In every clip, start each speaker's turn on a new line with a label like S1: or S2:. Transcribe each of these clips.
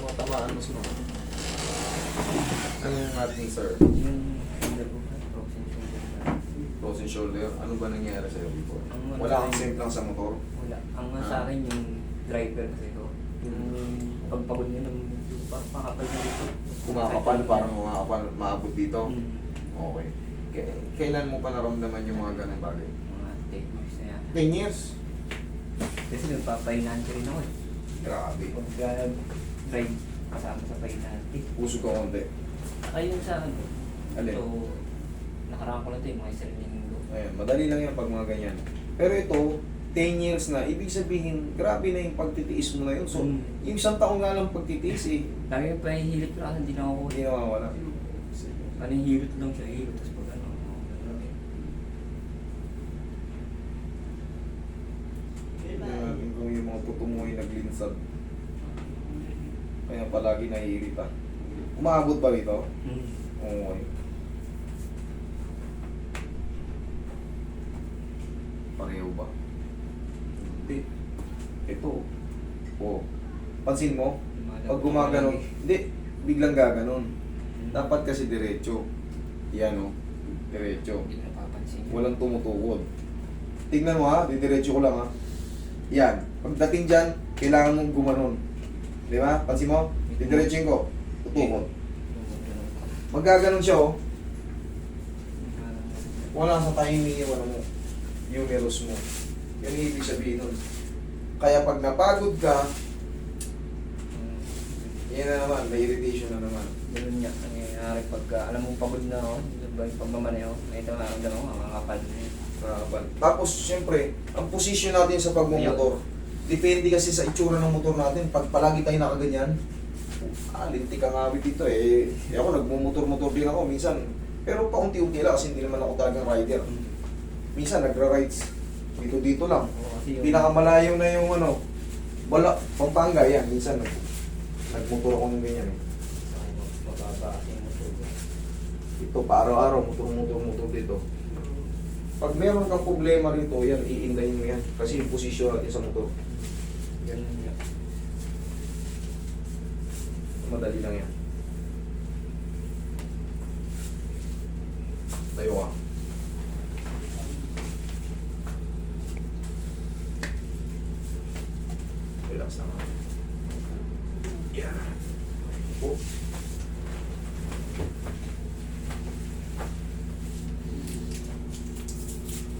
S1: mga tamaan mas mga. Ano yung ating sir?
S2: Yung shoulder ko, frozen shoulder na.
S1: Frozen shoulder. Ano ba nangyari sa'yo before?
S2: Ang
S1: Wala kang semplang sa motor?
S2: Wala. Ang sa akin yung driver kasi ko. Yung pagpagod niya ng pakapal na dito.
S1: Kumakapal, parang kumakapal, maabot dito?
S2: Hmm.
S1: Okay. Kailan mo pa naramdaman yung mga ganang bagay?
S2: Mga 10 years na yan.
S1: 10 years?
S2: Kasi nagpapahinante rin ako eh.
S1: Grabe.
S2: Pag-drive kasama sa pahinante.
S1: Puso ko konti.
S2: Ayun sa akin.
S1: Alin?
S2: So, nakaraan ko lang ito yung mga isa rin linggo.
S1: Ayan, madali lang yan pag mga ganyan. Pero ito, 10 years na, ibig sabihin, grabe na yung pagtitiis mo na yun. So, yung isang taong nga lang pagtitiis eh,
S2: Lagi yung pahihilip ko lang, hindi na ako.
S1: hindi nawawala.
S2: Ano yung hilot lang siya, hilot. Tapos pag ano,
S1: Tingnan natin kung yung mga puto mo ay naglinsad. Kaya palagi naiirita. Umaabot ba rito? Okay. Pareho ba? Hindi. Ito. Oh. Pansin mo? Pag gumaganon, hindi, biglang gaganon. Dapat kasi diretso. Yan o. Diretso.
S2: Hindi na napapansin.
S1: Walang tumutukod. Tingnan mo ha, didiretso ko lang ha. Yan. Pagdating dyan, kailangan mong gumanon. Di ba? Pansin mo? Didiretso ko. Tutukod. Magaganon siya oh. Wala sa timing yung ano mo. Humerus mo. Yan yung ibig sabihin nun. Kaya pag napagod ka, yan na naman, may irritation na naman.
S2: Ganun niya. Nangyayari pagka, alam mong pagod na ako, pagmamaneho, may ito nakaramdaman ako, makakapal na yun.
S1: Nakakapal. Tapos, syempre, ang posisyon natin sa pagmumotor, depende kasi sa itsura ng motor natin. Pag palagi tayo nakaganyan, lintik ang awit dito eh. Ako, nagmumotor-motor din ako minsan. Pero paunti-unti lang kasi hindi naman ako talagang rider. Minsan, nagra-rides. Dito lang.
S2: Kasi yung,
S1: Pinakamalayo na yung ano, Pampanga, yan. Minsan, nagmotor ako ng ganyan eh.
S2: mababa yung motor ko.
S1: Ito, pa-araw-araw, motor dito. Pag meron kang problema rito, yan, iindahin mo yan. Kasi yung posisyon natin sa motor.
S2: Ganun niya.
S1: Madali lang yan. Tayo ka. Relax naman. Yan. Oh.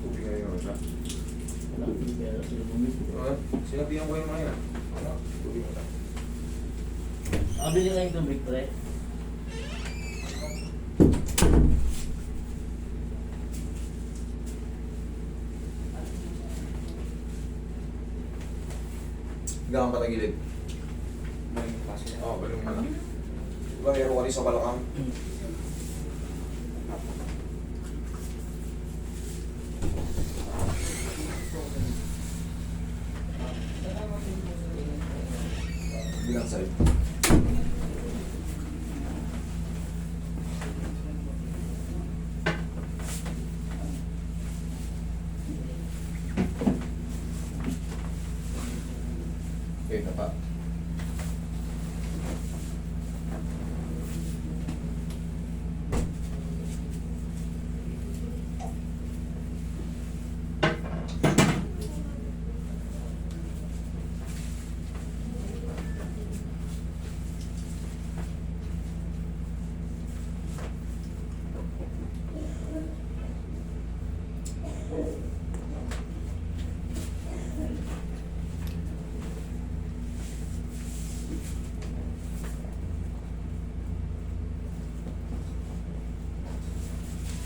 S1: Tubig na yun, siya. Sinabihan ko yung mga yan. Wala. Tubig mo lang.
S3: Abili nga yung tubig pre.
S1: Gawang patagilid.
S2: May kaso na.
S1: Oo, balong malaki. Diba meron ka rin sa balakang? Bilang side. Okay na pa.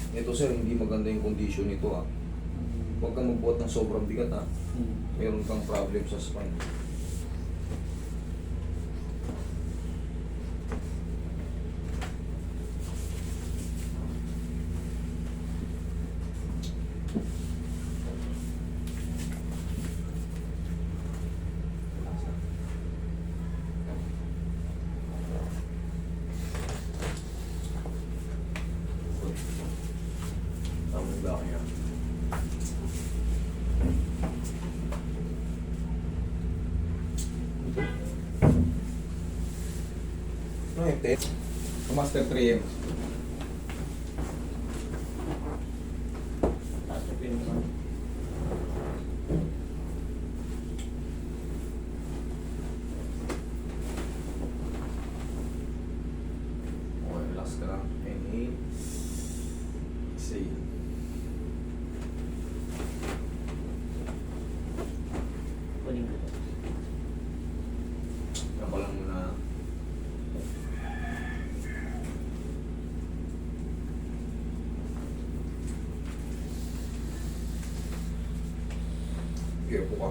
S1: Ito sir, hindi maganda yung condition nito ha. Huwag kang magbuhat ng sobrang bigat ha. Meron kang problem sa spine. Tamang ba kaya? No, hindi. Master 3M.
S3: Taas na pinag
S1: Okay, relax ka lang. Inhale. Exhale.
S3: kunin ko.
S1: Yan pa lang muna. Careful ka.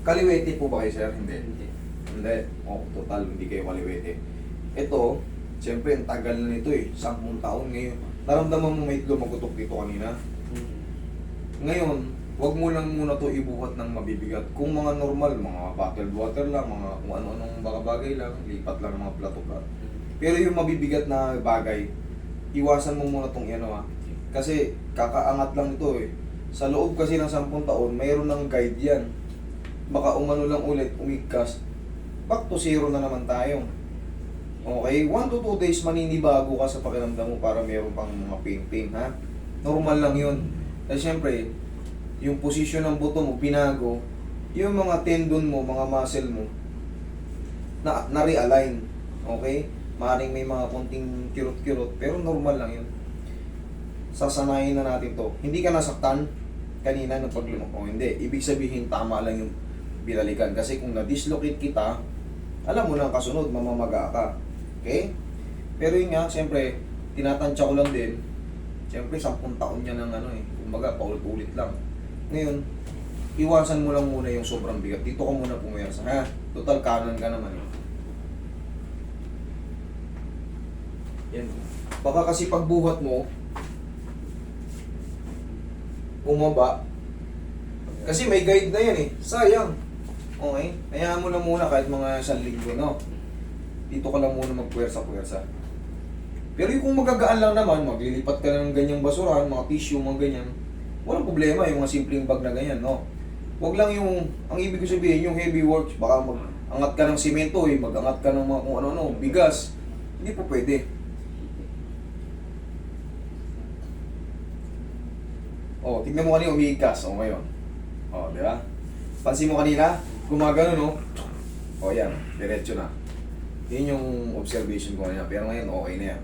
S1: Kaliwete po ba kayo, sir? Hindi.
S2: Hindi.
S1: Hindi. Oh, total, hindi kayo kaliwete. Ito, siyempre, ang tagal na nito eh. 10 taon ngayon. Naramdaman mo may lumagutok dito kanina.
S2: Mm.
S1: Ngayon, wag mo lang muna to ibuhat ng mabibigat. Kung mga normal, mga bottled water lang, mga kung ano-anong baka bagay lang, lipat lang ng mga plato ka. Pero yung mabibigat na bagay, iwasan mo muna tong ano ha. Kasi kakaangat lang ito eh. Sa loob kasi ng 10 taon, mayroon ng guide yan. Baka umano lang ulit, umigkas. Back to zero na naman tayo. Okay? 1 to 2 days maninibago ka sa pakiramdam mo para mayroon pang mga pain-pain ha. Normal lang yun. Kasi syempre, yung posisyon ng buto mo, binago, yung mga tendon mo, mga muscle mo, na-realign. Okay? Maaaring may mga konting kirot-kirot, pero normal lang yun. Sasanayin na natin to. Hindi ka nasaktan kanina ng paglumok. O hindi. Ibig sabihin, tama lang yung binalikan. Kasi kung na-dislocate kita, alam mo na ang kasunod, mamamaga ka. Okay? Pero yun nga, siyempre, tinatansya ko lang din. Siyempre, 10 taon niya ng ano eh. Kumbaga, paulit-ulit lang. Ngayon, iwasan mo lang muna yung sobrang bigat. Dito ka muna pumersa, ha? Total, kanan ka naman eh. Yan. Baka kasi pagbuhat mo, bumaba. Kasi may guide na yan eh. Sayang. Okay? Hayaan mo lang muna kahit mga 1 linggo, no? Dito ka lang muna magpuwersa-puwersa. Pero yung kung magagaan lang naman, maglilipat ka na ng ganyang basurahan, mga tissue, mga ganyan, walang problema yung mga simpleng bag na ganyan, no? Huwag lang yung, ang ibig ko sabihin, yung heavy work, baka mag-angat ka ng simento eh, mag-angat ka ng mga kung ano-ano, bigas. Hindi po pwede. Oh, tignan mo kanina umiigas. O, ngayon. O, di ba? Pansin mo kanina, gumagano, no? O, yan. Diretso na. Yun yung observation ko kanina. Pero ngayon, okay na yan.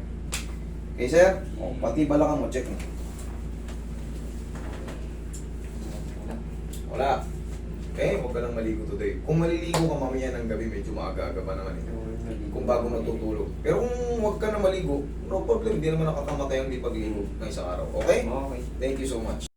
S1: Okay, sir? O, pati balakang mo, check mo. Wala. Okay, huwag ka lang maligo today. Kung maliligo ka mamaya ng gabi, medyo maaga-aga pa naman eh. Kung bago matutulog. Pero kung huwag ka na maligo, no problem. Hindi naman nakakamatay ang di pagligo ng isang araw. Okay?
S2: Okay.
S1: Thank you so much.